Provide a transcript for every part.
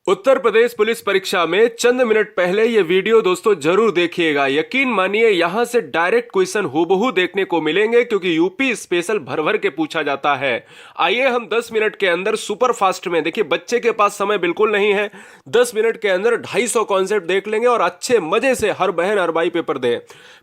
Uttar Pradesh police परीक्षा में चंद minute पहले ये वीडियो दोस्तों जरूर देखिएगा। यकीन मानिए यहां से डायरेक्ट क्वेश्चन हूबहू देखने को मिलेंगे क्योंकि यूपी स्पेशल भर भर के पूछा जाता है। आइए हम 10 मिनट के अंदर सुपर फास्ट में, देखिए बच्चे के पास समय बिल्कुल नहीं है, 10 मिनट के अंदर 250 कॉन्सेप्ट देख लेंगे और अच्छे मजे से हर बहन हर भाई पेपर दे।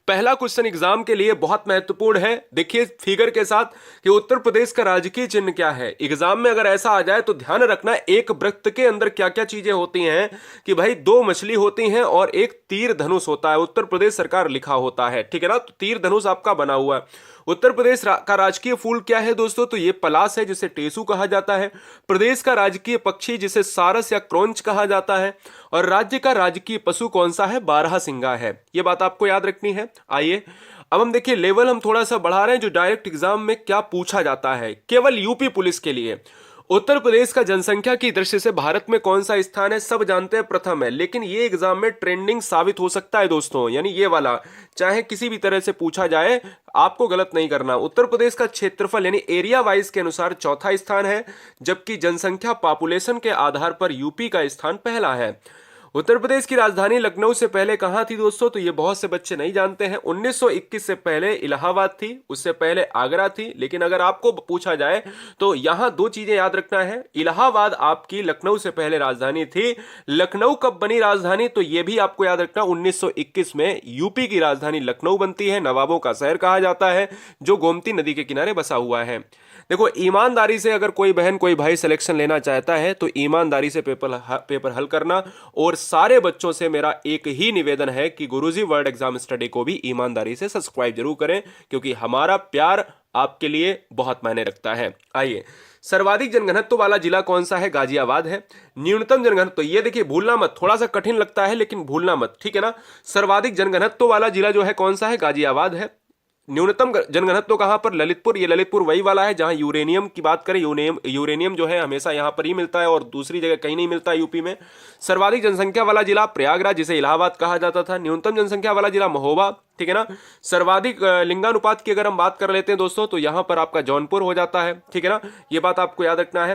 पहला क्वेश्चन एग्जाम के लिए बहुत महत्वपूर्ण है। देखिए फिगर के साथ कि उत्तर प्रदेश का राजकीय चिन्ह क्या है। एग्जाम में अगर ऐसा आ जाए तो ध्यान रखना एक वृत्त के अंदर क्या क्या चीजें होती हैं कि भाई 2 मछली होती हैं और एक तीर धनुष होता है, उत्तर प्रदेश सरकार लिखा होता है, ठीक है ना। तो तीर धनुष आपका बना हुआ है। उत्तर प्रदेश का राजकीय फूल क्या है दोस्तों, तो ये पलास है जिसे टेसू कहा जाता है। प्रदेश का राजकीय पक्षी जिसे सारस या क्रौंच कहा जाता है। और राज्य का राजकीय पशु कौन सा है, बारहसिंगा है। ये बात आपको याद रखनी है। आइए अब हम देखिए लेवल हम थोड़ा सा बढ़ा रहे हैं जो डायरेक्ट एग्जाम में क्या पूछा जाता है केवल यूपी पुलिस के लिए। उत्तर प्रदेश का जनसंख्या की दृष्टि से भारत में कौन सा स्थान है, सब जानते हैं प्रथम है, लेकिन ये एग्जाम में ट्रेंडिंग साबित हो सकता है दोस्तों, यानी ये वाला चाहे किसी भी तरह से पूछा जाए आपको गलत नहीं करना। उत्तर प्रदेश का क्षेत्रफल यानी एरिया वाइज के अनुसार चौथा स्थान है, जबकि जनसंख्या पॉपुलेशन के आधार पर यूपी का स्थान पहला है। उत्तर प्रदेश की राजधानी लखनऊ से पहले कहां थी दोस्तों, तो ये बहुत से बच्चे नहीं जानते हैं। 1921 से पहले इलाहाबाद थी, उससे पहले आगरा थी। लेकिन अगर आपको पूछा जाए तो यहां 2 चीजें याद रखना है। इलाहाबाद आपकी लखनऊ से पहले राजधानी थी। लखनऊ कब बनी राजधानी, तो यह भी आपको याद रखना 1921 में यूपी की राजधानी लखनऊ बनती है। नवाबों का शहर कहा जाता है जो गोमती नदी के किनारे बसा हुआ है। देखो ईमानदारी से अगर कोई बहन कोई भाई सिलेक्शन लेना चाहता है तो ईमानदारी से पेपर हल करना। और सारे बच्चों से मेरा एक ही निवेदन है कि गुरुजी वर्ल्ड एग्जाम स्टडी को भी ईमानदारी से सब्सक्राइब जरूर करें क्योंकि हमारा प्यार आपके लिए बहुत मायने रखता है। आइए सर्वाधिक जनघनत्व वाला जिला कौन सा है, गाजियाबाद है। न्यूनतम जनघनत्व, ये देखिए भूलना मत, थोड़ा सा कठिन लगता है लेकिन भूलना मत, ठीक है ना। सर्वाधिक जनघनत्व वाला जिला जो है कौन सा है, गाजियाबाद है। न्यूनतम जनघनत्व कहां पर, ललितपुर। ये ललितपुर वही वाला है जहां यूरेनियम की बात करें, यूरेनियम जो है हमेशा यहां पर ही मिलता है और दूसरी जगह कहीं नहीं मिलता यूपी में। सर्वाधिक जनसंख्या वाला जिला प्रयागराज जिसे इलाहाबाद कहा जाता था। न्यूनतम जनसंख्या वाला जिला महोबा, ठीक है ना। सर्वाधिक लिंगानुपात की अगर हम बात कर लेते हैं दोस्तों तो यहां पर आपका जौनपुर हो जाता है, ठीक है ना। ये बात आपको याद रखना है।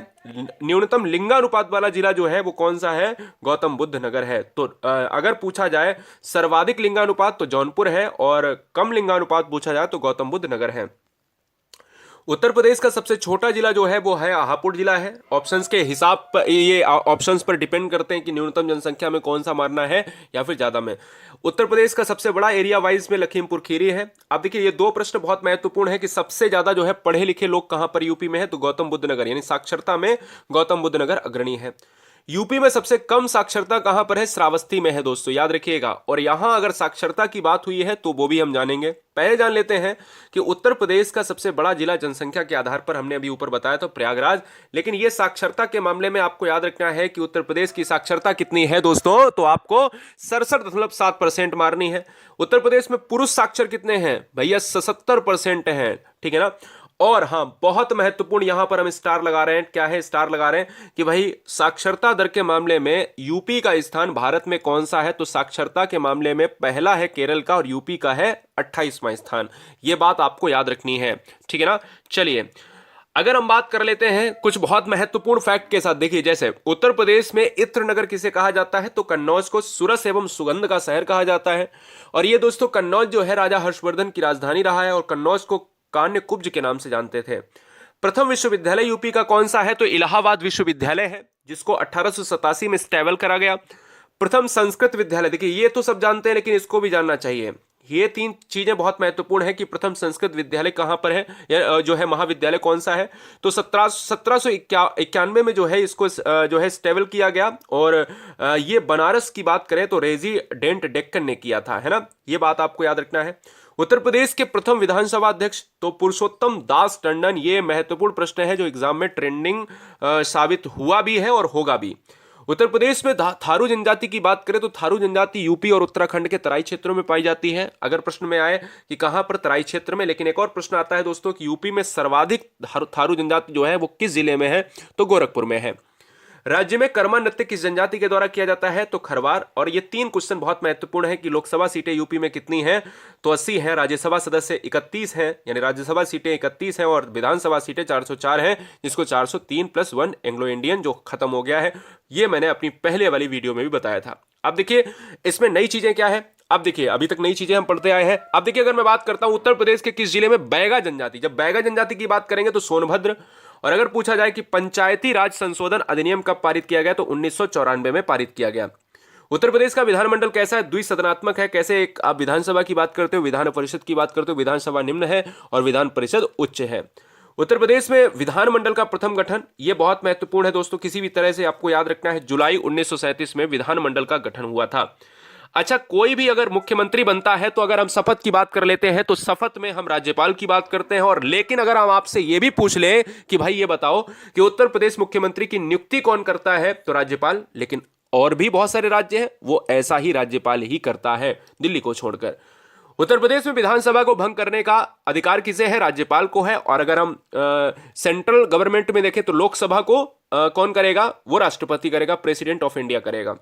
न्यूनतम लिंगानुपात वाला जिला जो है वो कौन सा है, गौतम बुद्ध नगर है। तो अगर पूछा जाए सर्वाधिक लिंगानुपात तो जौनपुर है और कम लिंगानुपात पूछा जाए तो गौतम बुद्ध नगर है। उत्तर प्रदेश का सबसे छोटा जिला जो है वो है हापुड़ जिला है। ऑप्शंस के हिसाब पर ये ऑप्शंस पर डिपेंड करते हैं कि न्यूनतम जनसंख्या में कौन सा मारना है या फिर ज्यादा में। उत्तर प्रदेश का सबसे बड़ा एरिया वाइज में लखीमपुर खीरी है। अब देखिए ये 2 प्रश्न बहुत महत्वपूर्ण है कि सबसे ज्यादा जो है पढ़े लिखे लोग कहां पर यूपी में है, तो गौतम बुद्ध नगर यानी साक्षरता में गौतम बुद्ध नगर अग्रणी है। यूपी में सबसे कम साक्षरता कहां पर है, श्रावस्ती में है दोस्तों, याद रखिएगा। और यहां अगर साक्षरता की बात हुई है तो वो भी हम जानेंगे। पहले जान लेते हैं कि उत्तर प्रदेश का सबसे बड़ा जिला जनसंख्या के आधार पर हमने अभी ऊपर बताया तो प्रयागराज। लेकिन यह साक्षरता के मामले में आपको याद रखना है कि उत्तर प्रदेश की साक्षरता कितनी है दोस्तों, तो आपको 67.7% मारनी है। उत्तर प्रदेश में पुरुष साक्षर कितने हैं भैया, 77% हैं, ठीक है ना। और हां बहुत महत्वपूर्ण यहां पर हम स्टार लगा रहे हैं, क्या है स्टार लगा रहे हैं कि भाई साक्षरता दर के मामले में यूपी का स्थान भारत में कौन सा है, तो साक्षरता के मामले में पहला है केरल का और यूपी का है 28वां स्थान। यह बात आपको याद रखनी है, ठीक है ना। चलिए अगर हम बात कर लेते हैं कुछ बहुत महत्वपूर्ण फैक्ट के साथ, देखिए जैसे उत्तर प्रदेश में इत्र नगर किसे कहा जाता है, तो कन्नौज को सुरस एवं सुगंध का शहर कहा जाता है। और ये दोस्तों कन्नौज जो है राजा हर्षवर्धन की राजधानी रहा है और कन्नौज को कान्य कुब्ज के नाम से जानते थे। प्रथम विश्वविद्यालय यूपी का कौन सा है, तो इलाहाबाद विश्वविद्यालय है जिसको 1887 में स्टैबल करा गया। प्रथम संस्कृत विद्यालय, देखिए ये तो सब जानते हैं लेकिन इसको भी जानना चाहिए। ये 3 चीजें बहुत महत्वपूर्ण है कि प्रथम संस्कृत विद्यालय कहां पर है या जो है महाविद्यालय कौन सा है, तो 1791 में जो है इसको जो है स्टेबल किया गया। और ये बनारस की बात करें तो रेजिडेंट डेक्कन ने किया था, है ना। ये बात आपको याद रखना है। उत्तर प्रदेश के प्रथम विधानसभा अध्यक्ष तो पुरुषोत्तम दास टंडन। ये महत्वपूर्ण प्रश्न है जो एग्जाम में ट्रेंडिंग साबित हुआ भी है और होगा भी। उत्तर प्रदेश में थारू जनजाति की बात करें तो थारू जनजाति यूपी और उत्तराखंड के तराई क्षेत्रों में पाई जाती है। अगर प्रश्न में आए कि कहां पर, तराई क्षेत्र में। लेकिन एक और प्रश्न आता है दोस्तों कि यूपी में सर्वाधिक थारू जनजाति जो है वो किस जिले में है, तो गोरखपुर में है। राज्य में कर्मा नृत्य किस जनजाति के द्वारा किया जाता है? तो खरवार। और ये 3 क्वेश्चन बहुत महत्वपूर्ण है कि लोकसभा सीटें यूपी में कितनी हैं? तो 80 हैं। राज्यसभा सदस्य 31 हैं, यानी राज्यसभा सीटें 31 हैं और विधानसभा सीटें 404 हैं, जिसको 403 + 1 एंग्लो इंडियन जो खत्म हो गया है, ये मैंने अपनी पहले वाली वीडियो में भी बताया था। अब देखिए इसमें नई चीजें क्या है। अब देखिए अभी तक नई चीजें हम पढ़ते आए हैं। अब देखिए अगर मैं बात करता हूं उत्तर प्रदेश के किस जिले में बैगा जनजाति, जब बैगा जनजाति की बात करेंगे तो सोनभद्र। और अगर पूछा जाए कि पंचायती राज संशोधन अधिनियम कब पारित किया गया, तो 1994 में पारित किया गया। उत्तर प्रदेश का विधानमंडल कैसा है? द्विसदनात्मक है। कैसे? एक आप विधानसभा की बात करते हो, विधान परिषद की बात करते हो, विधानसभा निम्न है और विधान परिषद उच्च है। उत्तर प्रदेश में विधानमंडल का प्रथम गठन, यह बहुत महत्वपूर्ण है दोस्तों, किसी भी तरह से आपको याद रखना है, जुलाई 1937 में विधानमंडल का गठन हुआ था। अच्छा, कोई भी अगर मुख्यमंत्री बनता है तो अगर हम शपथ की बात कर लेते हैं तो शपथ में हम राज्यपाल की बात करते हैं। और लेकिन अगर हम आपसे यह भी पूछ लें कि भाई ये बताओ कि उत्तर प्रदेश मुख्यमंत्री की नियुक्ति कौन करता है, तो राज्यपाल। लेकिन और भी बहुत सारे राज्य हैं वो ऐसा ही राज्यपाल ही करता है, दिल्ली को छोड़कर। उत्तर प्रदेश में विधानसभा को भंग करने का अधिकार किसे है? राज्यपाल को है। और अगर हम सेंट्रल गवर्नमेंट में देखें तो लोकसभा को कौन करेगा? वो राष्ट्रपति करेगा, प्रेसिडेंट ऑफ इंडिया करेगा।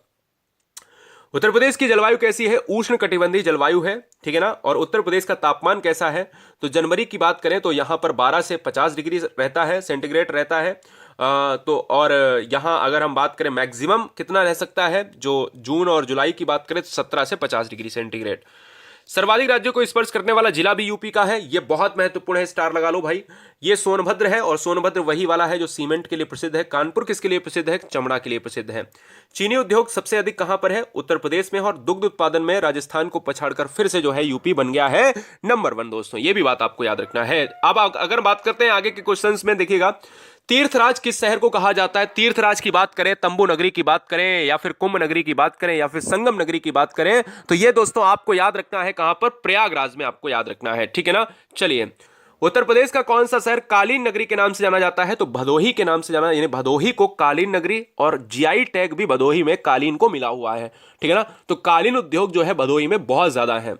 उत्तर प्रदेश की जलवायु कैसी है? उष्ण कटिबंधीय जलवायु है, ठीक है ना। और उत्तर प्रदेश का तापमान कैसा है? तो जनवरी की बात करें तो यहां पर 12 से 50 डिग्री रहता है, सेंटीग्रेड रहता है। तो और यहां अगर हम बात करें मैक्सिमम कितना रह सकता है, जो जून और जुलाई की बात करें तो 17 से 50 डिग्री सेंटीग्रेड। सर्वाधिक राज्यों को स्पर्श करने वाला जिला भी यूपी का है, यह बहुत महत्वपूर्ण है, स्टार लगा लो भाई। ये सोनभद्र है और सोनभद्र वही वाला है जो सीमेंट के लिए प्रसिद्ध है। कानपुर किसके लिए प्रसिद्ध है? चमड़ा के लिए प्रसिद्ध है। चीनी उद्योग सबसे अधिक कहां पर है? उत्तर प्रदेश में। और दुग्ध उत्पादन में राजस्थान को पछाड़कर फिर से जो है यूपी बन गया है नंबर 1 दोस्तों, ये भी बात आपको याद रखना है। अब अगर बात करते हैं आगे के क्वेश्चंस में, देखिएगा तीर्थराज किस शहर को कहा जाता है? तीर्थराज की बात करें, तंबू नगरी की बात करें, या फिर कुंभ नगरी की बात करें, या फिर संगम नगरी की बात करें, तो ये दोस्तों आपको याद रखना है कहां पर? प्रयागराज में आपको याद रखना है, ठीक है ना। चलिए, उत्तर प्रदेश का कौन सा शहर कालीन नगरी के नाम से जाना जाता है? तो भदोही के नाम से जाना, यानी भदोही को कालीन नगरी, और जीआई टैग भी भदोही में कालीन को मिला हुआ है, ठीक है ना। तो कालीन उद्योग जो है भदोही में बहुत ज्यादा है।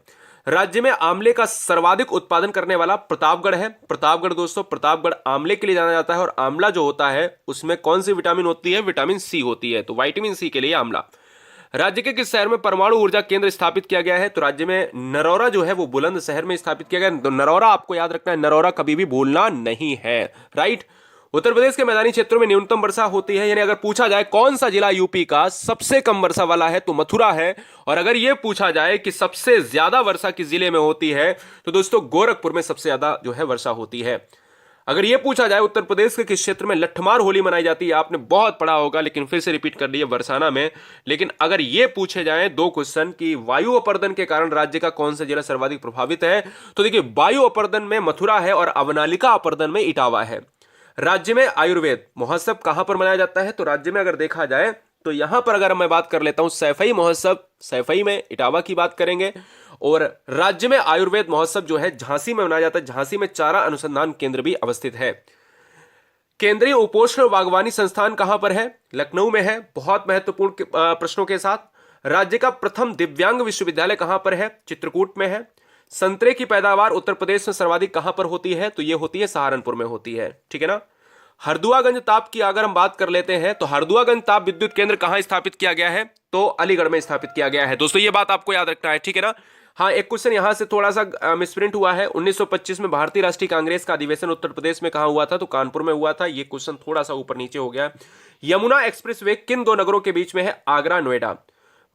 राज्य में आंवले का सर्वाधिक उत्पादन करने वाला प्रतापगढ़ है। प्रतापगढ़ दोस्तों, प्रतापगढ़ आंवले के लिए जाना जाता है। और आंवला जो होता है उसमें कौन सी विटामिन होती है? विटामिन सी होती है, तो विटामिन सी के लिए आंवला। राज्य के किस शहर में परमाणु ऊर्जा केंद्र स्थापित किया गया है? तो राज्य में नरौरा जो है वो बुलंदशहर में स्थापित किया गया। तो नरौरा आपको याद रखना है, नरौरा कभी भी भूलना नहीं है, राइट। उत्तर प्रदेश के मैदानी क्षेत्रों में न्यूनतम वर्षा होती है, यानी अगर पूछा जाए कौन सा जिला यूपी का सबसे कम वर्षा वाला है, तो मथुरा है। और अगर यह पूछा जाए कि सबसे ज्यादा वर्षा किस जिले में होती है, तो दोस्तों गोरखपुर में सबसे ज्यादा जो है वर्षा होती है। अगर यह पूछा जाए उत्तर प्रदेश के किस क्षेत्र में लठमार होली मनाई जाती है, आपने बहुत पढ़ा होगा लेकिन फिर से रिपीट कर दिया, बरसाना में। लेकिन अगर यह पूछे जाए 2 क्वेश्चन कि वायु अपर्दन के कारण राज्य का कौन सा जिला सर्वाधिक प्रभावित है, तो देखिए वायु अपर्दन में मथुरा है और अवनालिका अपर्दन में इटावा है। राज्य में आयुर्वेद महोत्सव कहां पर मनाया जाता है? तो राज्य में अगर देखा जाए तो यहां पर अगर मैं बात कर लेता हूं सैफई महोत्सव, सैफई में इटावा की बात करेंगे। और राज्य में आयुर्वेद महोत्सव जो है झांसी में मनाया जाता है, झांसी में चारा अनुसंधान केंद्र भी अवस्थित है। केंद्रीय उपोष्ण बागवानी संस्थान कहां पर है? लखनऊ में है। बहुत महत्वपूर्ण प्रश्नों के साथ। राज्य का प्रथम दिव्यांग विश्वविद्यालय कहां पर है? चित्रकूट में है। संतरे की पैदावार उत्तर प्रदेश में सर्वाधिक कहां पर होती है? तो यह होती है सहारनपुर में होती है, ठीक है ना। हरदुआगंज ताप की अगर हम बात कर लेते हैं तो हरदुआगंज ताप विद्युत केंद्र कहां स्थापित किया गया है? तो अलीगढ़ में स्थापित किया गया है दोस्तों, ये बात आपको याद रखना है, ठीक है ना। हाँ, एक क्वेश्चन यहां से थोड़ा सा मिसप्रिंट हुआ है। 1925 में भारतीय राष्ट्रीय कांग्रेस का अधिवेशन उत्तर प्रदेश में कहां हुआ था? तो कानपुर में हुआ था। ये क्वेश्चन थोड़ा सा ऊपर नीचे हो गया। यमुना एक्सप्रेसवे किन 2 नगरों के बीच में है? आगरा नोएडा।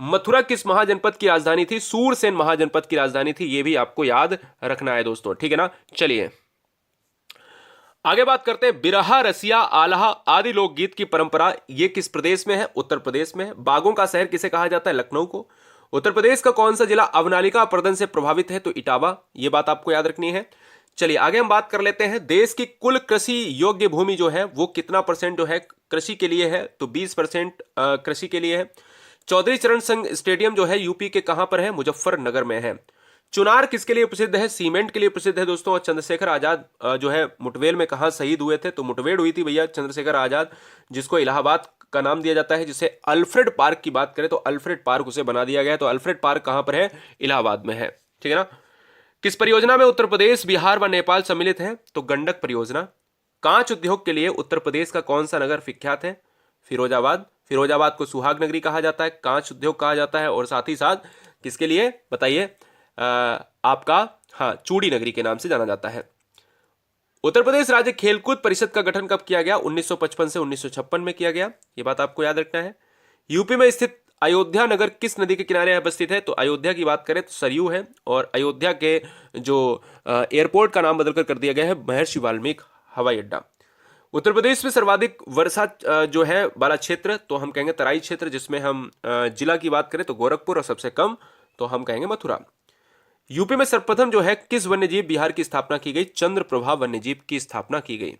मथुरा किस महाजनपद की राजधानी थी? सूरसेन महाजनपद की राजधानी थी, यह भी आपको याद रखना है दोस्तों, ठीक है ना। चलिए आगे बात करते हैं। बिरहा, रसिया, आल्हा आदि लोकगीत की परंपरा ये किस प्रदेश में है? उत्तर प्रदेश में है। बागों का शहर किसे कहा जाता है? लखनऊ को। उत्तर प्रदेश का कौन सा जिला अवनालिका अपर्दन से प्रभावित है? तो इटावा, ये बात आपको याद रखनी है। चलिए आगे हम बात कर लेते हैं। देश की कुल कृषि योग्य भूमि जो है वो कितना % जो है कृषि के लिए है? तो 20% कृषि के लिए है। चौधरी चरण सिंह स्टेडियम जो है यूपी के कहां पर है? मुजफ्फरनगर में है। चुनार किसके लिए प्रसिद्ध है? सीमेंट के लिए प्रसिद्ध है दोस्तों। और चंद्रशेखर आजाद जो है मुठभेड़ में कहां शहीद हुए थे? तो मुठभेड़ हुई थी भैया चंद्रशेखर आजाद, जिसको इलाहाबाद का नाम दिया जाता है। जिसे अल्फ्रेड पार्क की बात करें तो अल्फ्रेड पार्क उसे बना दिया गया। तो अल्फ्रेड पार्क कहां पर है? इलाहाबाद में है, ठीक है ना। किस परियोजना में उत्तर प्रदेश, बिहार व नेपाल सम्मिलित है? तो गंडक परियोजना। कांच उद्योग के लिए उत्तर प्रदेश का कौन सा नगर विख्यात है? फिरोजाबाद। फिरोजाबाद को सुहाग नगरी कहा जाता है, कांच उद्योग कहा जाता है, और साथ ही साथ किसके लिए बताइए, आपका हाँ चूड़ी नगरी के नाम से जाना जाता है। उत्तर प्रदेश राज्य खेलकूद परिषद का गठन कब किया गया? 1955 से 1956 में किया गया, ये बात आपको याद रखना है। यूपी में स्थित अयोध्या नगर किस नदी के किनारे अवस्थित है? तो अयोध्या की बात करें तो सरयू है, और अयोध्या के जो एयरपोर्ट का नाम बदलकर कर दिया गया है महर्षि वाल्मीकि हवाई अड्डा। उत्तर प्रदेश में सर्वाधिक वर्षा जो है वाला क्षेत्र तो हम कहेंगे तराई क्षेत्र, जिसमें हम जिला की बात करें तो गोरखपुर, और सबसे कम तो हम कहेंगे मथुरा। यूपी में सर्वप्रथम जो है किस वन्यजीव विहार की स्थापना की गई? चंद्रप्रभा वन्यजीव की स्थापना की गई।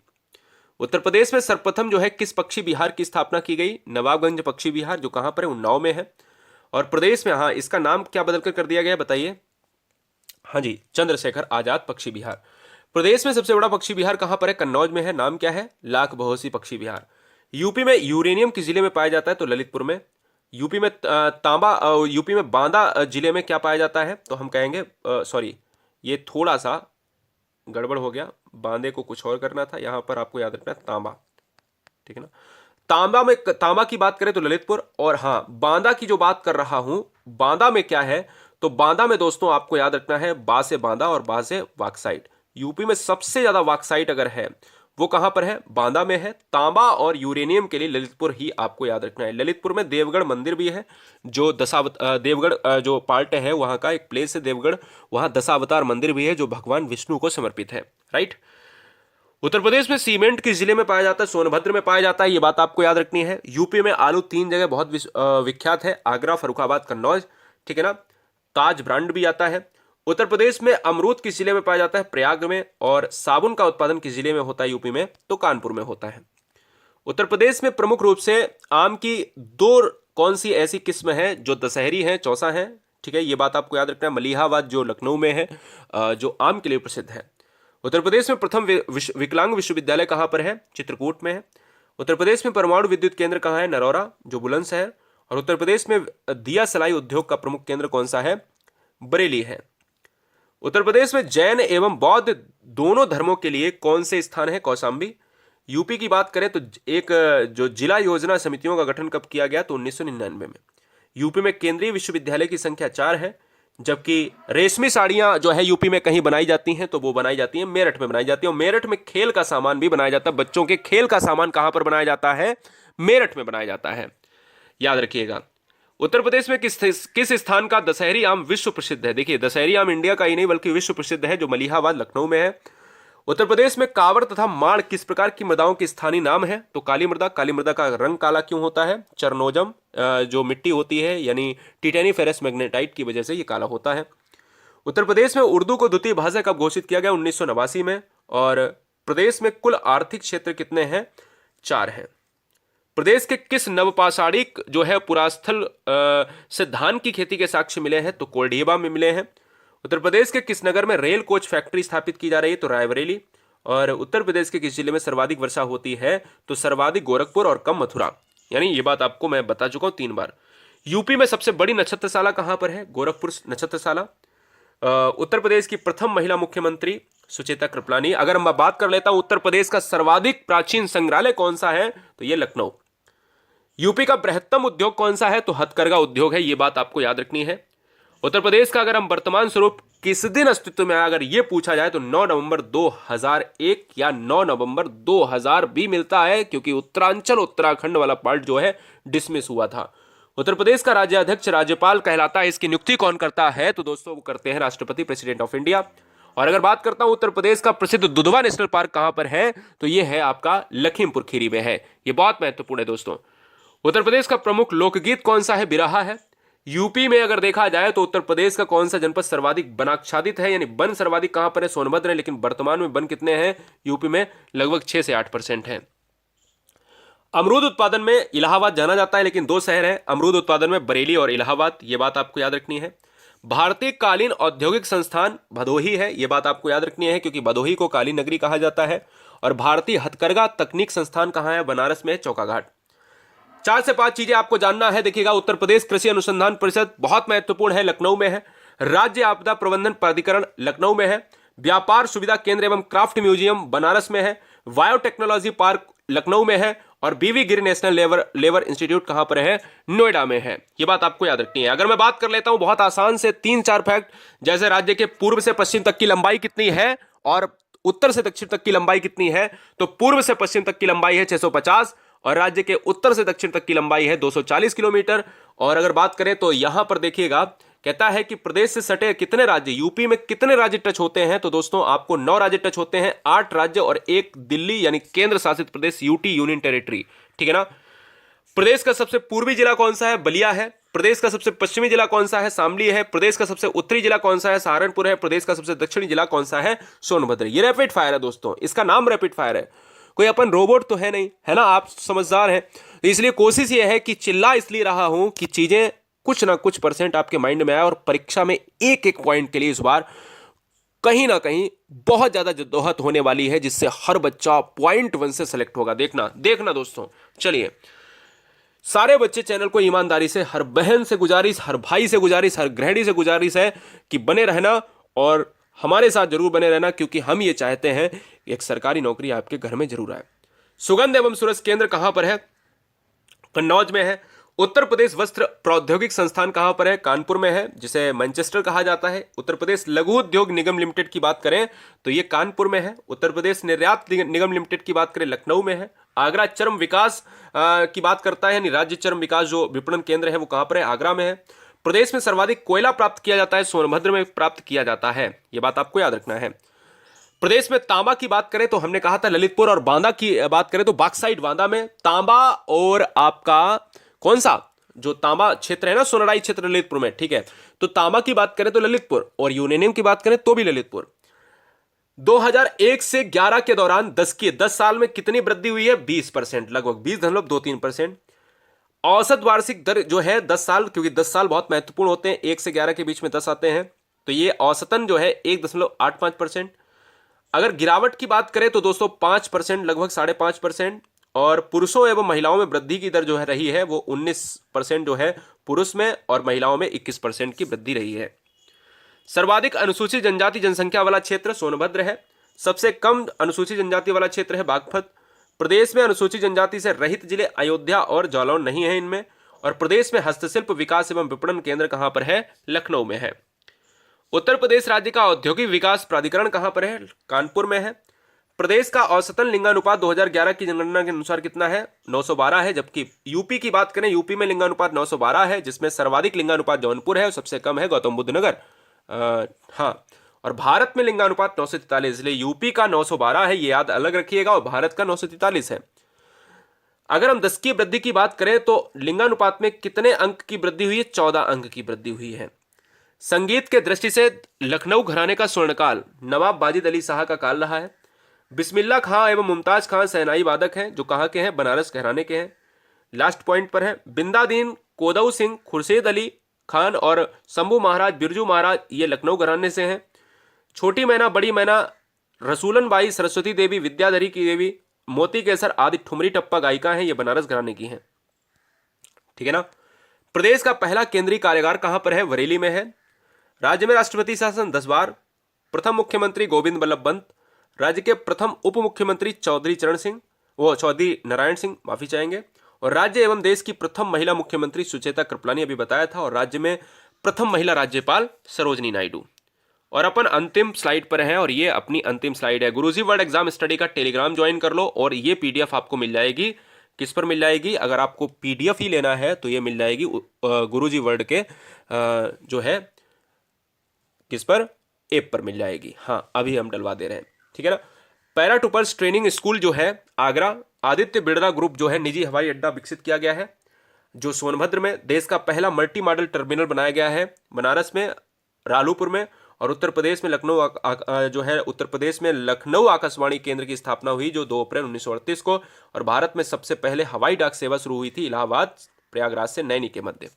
उत्तर प्रदेश में सर्वप्रथम जो है किस पक्षी विहार की स्थापना की गई? नवाबगंज पक्षी विहार, जो कहां पर है? उन्नाव में है। और प्रदेश में हाँ इसका नाम क्या बदलकर कर दिया गया बताइए? हाँ जी, चंद्रशेखर आजाद पक्षी विहार। प्रदेश में सबसे बड़ा पक्षी विहार कहां पर है? कन्नौज में है। नाम क्या है? लाख बहोसी पक्षी विहार। यूपी में यूरेनियम किस जिले में पाया जाता है? तो ललितपुर में। यूपी में यूपी में बांदा जिले में क्या पाया जाता है? तो हम कहेंगे सॉरी, ये थोड़ा सा गड़बड़ हो गया, बांदे को कुछ और करना था, यहां पर आपको याद रखना है तांबा, ठीक है ना। तांबा की बात करें तो ललितपुर, और हाँ बांदा की जो बात कर रहा हूं, बांदा में क्या है? तो बांदा में दोस्तों आपको याद रखना है बा से बांदा और बा से बॉक्साइट। यूपी में सबसे ज्यादा बॉक्साइट अगर है वो कहां पर है? बांदा में है। तांबा और यूरेनियम के लिए ललितपुर ही आपको याद रखना है। ललितपुर में देवगढ़ मंदिर भी है, जो देवगढ़ जो पार्ट है वहां का एक प्लेस है देवगढ़, वहां दशावतार मंदिर भी है जो भगवान विष्णु को समर्पित है, राइट। उत्तर प्रदेश में सीमेंट किस जिले में पाया जाता है? सोनभद्र में पाया जाता है, ये बात आपको याद रखनी है। यूपी में आलू 3 जगह बहुत विख्यात है, आगरा, फर्रुखाबाद, कन्नौज, ठीक है ना। ताज ब्रांड भी आता है। उत्तर प्रदेश में अमरूद किस जिले में पाया जाता है? प्रयाग में। और साबुन का उत्पादन किस जिले में होता है यूपी में? तो कानपुर में होता है। उत्तर प्रदेश में प्रमुख रूप से आम की 2 कौन सी ऐसी किस्म है जो दशहरी है, चौसा है, ठीक है, ये बात आपको याद रखना है। मलिहाबाद जो लखनऊ में है, जो आम के लिए प्रसिद्ध है। उत्तर प्रदेश में प्रथम विकलांग विश्वविद्यालय कहां पर है? चित्रकूट में है। उत्तर प्रदेश में परमाणु विद्युत केंद्र कहां है? नरौरा, जो बुलंदशहर। और उत्तर प्रदेश में दिया सलाई उद्योग का प्रमुख केंद्र कौन सा है? बरेली है। उत्तर प्रदेश में जैन एवं बौद्ध दोनों धर्मों के लिए कौन से स्थान है? कौशाम्बी। यूपी की बात करें तो एक जो जिला योजना समितियों का गठन कब किया गया? तो 1999 में। यूपी में केंद्रीय विश्वविद्यालय की संख्या 4 है, जबकि रेशमी साड़ियां जो है यूपी में कहीं बनाई जाती हैं तो वो बनाई जाती हैं मेरठ में बनाई जाती है। और मेरठ में खेल का सामान भी बनाया जाता है। बच्चों के खेल का सामान कहां पर बनाया जाता है? मेरठ में बनाया जाता है, याद रखिएगा। उत्तर प्रदेश में किस स्थान का दशहरी आम विश्व प्रसिद्ध है? देखिए, दशहरी आम इंडिया का ही नहीं बल्कि विश्व प्रसिद्ध है, जो मलिहाबाद लखनऊ में है। उत्तर प्रदेश में कांवड़ तथा माण किस प्रकार की मृदाओं की स्थानीय नाम है? तो काली मृदा। काली मृदा का रंग काला क्यों होता है? चरनोजम जो मिट्टी होती है यानी टिटेनिफेरस मैग्नेटाइट की वजह से ये काला होता है। उत्तर प्रदेश में उर्दू को द्वितीय भाषा कब घोषित किया गया? 1989 में। और प्रदेश में कुल आर्थिक क्षेत्र कितने हैं? 4 हैं। प्रदेश के किस नवपाषाणिक जो है पुरास्थल से धान की खेती के साक्ष्य मिले हैं? तो कोल्डियबा में मिले हैं। उत्तर प्रदेश के किस नगर में रेल कोच फैक्ट्री स्थापित की जा रही है? तो रायबरेली। और उत्तर प्रदेश के किस जिले में सर्वाधिक वर्षा होती है? तो सर्वाधिक गोरखपुर और कम मथुरा। यानी ये बात आपको मैं बता चुका हूं 3 बार। यूपी में सबसे बड़ी नक्षत्रशाला कहां पर है? गोरखपुर नक्षत्रशाला। उत्तर प्रदेश की प्रथम महिला मुख्यमंत्री सुचेता कृपलानी। अगर मैं बात कर लेता हूं उत्तर प्रदेश का सर्वाधिक प्राचीन संग्रहालय कौन सा है? तो ये लखनऊ। यूपी का बृहत्तम उद्योग कौन सा है? तो हथकरघा उद्योग है, ये बात आपको याद रखनी है। उत्तर प्रदेश का अगर हम वर्तमान स्वरूप किस दिन अस्तित्व में आया अगर ये पूछा जाए तो 9 नवंबर 2001 या 9 नवंबर 2000 भी मिलता है, क्योंकि उत्तरांचल उत्तराखंड वाला पार्ट जो है डिसमिस हुआ था। उत्तर प्रदेश का राज्याध्यक्ष राज्यपाल कहलाता है, इसकी नियुक्ति कौन करता है? तो दोस्तों वो करते हैं राष्ट्रपति, प्रेसिडेंट ऑफ इंडिया। और अगर बात करता हूं उत्तर प्रदेश का प्रसिद्ध दुधवा नेशनल पार्क कहां पर है? तो ये है आपका लखीमपुर खीरी में है। ये बहुत महत्वपूर्ण है दोस्तों। उत्तर प्रदेश का प्रमुख लोकगीत कौन सा है? बिरहा है। यूपी में अगर देखा जाए तो उत्तर प्रदेश का कौन सा जनपद सर्वाधिक वनाच्छादित है, यानी वन सर्वाधिक कहां पर है? सोनभद्र है। लेकिन वर्तमान में वन कितने हैं यूपी में? लगभग 6 से 8% है। अमरूद उत्पादन में इलाहाबाद जाना जाता है, लेकिन 2 शहर हैं अमरूद उत्पादन में, बरेली और इलाहाबाद। यह बात आपको याद रखनी है। भारतीय कालीन औद्योगिक संस्थान भदोही है, यह बात आपको याद रखनी है, क्योंकि भदोही को कालीन नगरी कहा जाता है। और भारतीय हथकरघा तकनीक संस्थान कहां है? बनारस में, चौकाघाट। 4 से 5 चीजें आपको जानना है। देखिएगा, उत्तर प्रदेश कृषि अनुसंधान परिषद बहुत महत्वपूर्ण है, लखनऊ में है। राज्य आपदा प्रबंधन प्राधिकरण लखनऊ में है। व्यापार सुविधा केंद्र एवं क्राफ्ट म्यूजियम बनारस में है। बायोटेक्नोलॉजी पार्क लखनऊ में है। और बीवी गिर नेशनल लेबर इंस्टीट्यूट कहां पर है? नोएडा में है। ये बात आपको याद रखनी है। अगर मैं बात कर लेता हूं बहुत आसान से 3-4 फैक्ट, जैसे राज्य के पूर्व से पश्चिम तक की लंबाई कितनी है और उत्तर से दक्षिण तक की लंबाई कितनी है, तो पूर्व से पश्चिम तक की लंबाई है 650 और राज्य के उत्तर से दक्षिण तक की लंबाई है 240 किलोमीटर। और अगर बात करें तो यहां पर देखिएगा, कहता है कि प्रदेश से सटे कितने राज्य, यूपी में कितने राज्य टच होते हैं, तो दोस्तों आपको 9 राज्य टच होते हैं, 8 राज्य और 1 दिल्ली यानी केंद्र शासित प्रदेश यूटी, यूनियन टेरिटरी। ठीक है ना। प्रदेश का सबसे पूर्वी जिला कौन सा है? बलिया है। प्रदेश का सबसे पश्चिमी जिला कौन सा है? शामली है। प्रदेश का सबसे उत्तरी जिला कौन सा है? सहारनपुर है। प्रदेश का सबसे दक्षिणी जिला कौन सा है? सोनभद्र। ये रैपिड फायर है दोस्तों, इसका नाम रैपिड फायर है, कोई अपन रोबोट तो है नहीं, है ना, आप समझदार हैं। इसलिए कोशिश ये है कि चिल्ला इसलिए रहा हूं कि चीजें कुछ ना कुछ परसेंट आपके माइंड में आए और परीक्षा में एक एक पॉइंट के लिए इस बार कहीं ना कहीं बहुत ज्यादा जद्दोजहद होने वाली है, जिससे हर बच्चा पॉइंट 1 से सेलेक्ट होगा। देखना देखना दोस्तों। चलिए, सारे बच्चे चैनल को ईमानदारी से, हर बहन से गुजारिश, हर भाई से गुजारिश, हर गृहिणी से गुजारिश है कि बने रहना और हमारे साथ जरूर बने रहना, क्योंकि हम ये चाहते हैं कि एक सरकारी नौकरी आपके घर में जरूर आए। सुगंध एवं सूरज केंद्र कहां पर है? कन्नौज में है। उत्तर प्रदेश वस्त्र प्रौद्योगिक संस्थान कहां पर है? कानपुर में है, जिसे मैनचेस्टर कहा जाता है। उत्तर प्रदेश लघु उद्योग निगम लिमिटेड की बात करें तो यह कानपुर में है। उत्तर प्रदेश निर्यात निगम लिमिटेड की बात करें लखनऊ में है। आगरा चर्म विकास की बात करता है, यानी राज्य चर्म विकास जो विपणन केंद्र है वो कहां पर है? आगरा में है। प्रदेश में सर्वाधिक कोयला प्राप्त किया जाता है, सोनभद्र में प्राप्त किया जाता है। यह बात आपको याद रखना है। प्रदेश में तांबा की बात करें तो हमने कहा था ललितपुर, और बांदा की बात करें तो बॉक्साइट बांदा में। तांबा और आपका कौन सा जो तांबा क्षेत्र है ना, सोनराई क्षेत्र ललितपुर में। ठीक है, तो तांबा की बात करें तो ललितपुर और यूरेनियम की बात करें तो भी ललितपुर। 2001 से 11 के दौरान 10 साल में कितनी वृद्धि हुई है? 20%, लगभग 20.23%। औसत वार्षिक दर जो है 10 साल, क्योंकि 10 साल बहुत महत्वपूर्ण होते हैं, 1 से 11 के बीच में 10 आते हैं, तो ये औसतन जो है 1.85%। अगर गिरावट की बात करें तो दोस्तों 5%, लगभग 5.5%। और पुरुषों एवं महिलाओं में वृद्धि की दर जो है रही है वो 19% जो है पुरुष में, और महिलाओं में 21% की वृद्धि रही है। सर्वाधिक अनुसूचित जनजाति जनसंख्या वाला क्षेत्र सोनभद्र है। सबसे कम अनुसूचित जनजाति वाला क्षेत्र है बागपत। प्रदेश में अनुसूचित जनजाति से रहित जिले अयोध्या और जालौन नहीं है इनमें। और प्रदेश में हस्तशिल्प विकास एवं विपणन केंद्र कहां पर है? लखनऊ में है। उत्तर प्रदेश राज्य का औद्योगिक विकास प्राधिकरण कहां पर है? कानपुर में है। प्रदेश का औसतन लिंगानुपात 2011 की जनगणना के अनुसार कितना है? 912 है। जबकि यूपी की बात करें, यूपी में लिंगानुपात 912 है, जिसमें सर्वाधिक लिंगानुपात जौनपुर है और सबसे कम है गौतम बुद्ध नगर। हाँ, और भारत में लिंगानुपात 943, इसलिए यूपी का 912 है, ये याद अलग रखिएगा, और भारत का 943 है। अगर हम 10 की वृद्धि की बात करें तो लिंगानुपात में कितने अंक की वृद्धि हुई है? 14 अंक की वृद्धि हुई है। संगीत के दृष्टि से लखनऊ घराने का स्वर्णकाल नवाब वाजिद अली शाह का काल रहा है। बिस्मिल्लाह खां एवं मुमताज खां शहनाई वादक हैं, जो कहां के हैं? बनारस घराने के हैं। लास्ट पॉइंट पर है, बिंदादीन, कोदऊ सिंह, खुर्शीद अली खान और शंभू महाराज, बिरजू महाराज, ये लखनऊ घराने से हैं। छोटी मैना, बड़ी मैना, रसूलन बाई, सरस्वती देवी, विद्याधरी की देवी, मोती केसर आदि ठुमरी टप्पा गायिका हैं, ये बनारस घराने की हैं। ठीक है ना। प्रदेश का पहला केंद्रीय कारागार कहां पर है? बरेली में है। राज्य में राष्ट्रपति शासन 10 बार। प्रथम मुख्यमंत्री गोविंद बल्लभ पंत। राज्य के प्रथम उप मुख्यमंत्री चौधरी नारायण सिंह, माफी चाहेंगे। और राज्य एवं देश की प्रथम महिला मुख्यमंत्री सुचेता कृपलानी, अभी बताया था। और राज्य में प्रथम महिला राज्यपाल सरोजनी नायडू। और अपन अंतिम स्लाइड पर हैं, और ये अपनी अंतिम स्लाइड है। गुरुजी वर्ल्ड एग्जाम स्टडी का टेलीग्राम ज्वाइन कर लो, और ये पीडीएफ आपको मिल जाएगी। किस पर मिल जाएगी? अगर आपको पीडीएफ ही लेना है तो ये मिल जाएगी गुरुजी वर्ल्ड के जो है किस पर? ऐप पर मिल जाएगी। हाँ, अभी हम डलवा दे रहे हैं। ठीक है ना। पैराटूपर्स ट्रेनिंग स्कूल जो है आगरा, आदित्य बिरला ग्रुप जो है निजी हवाई अड्डा विकसित किया गया है, जो सोनभद्र में। देश का पहला मल्टी मॉडल टर्मिनल बनाया गया है बनारस में, रालूपुर में। और उत्तर प्रदेश में लखनऊ आकाशवाणी केंद्र की स्थापना हुई, जो 2 अप्रैल 1938 को। और भारत में सबसे पहले हवाई डाक सेवा शुरू हुई थी इलाहाबाद प्रयागराज से नैनी के मध्य।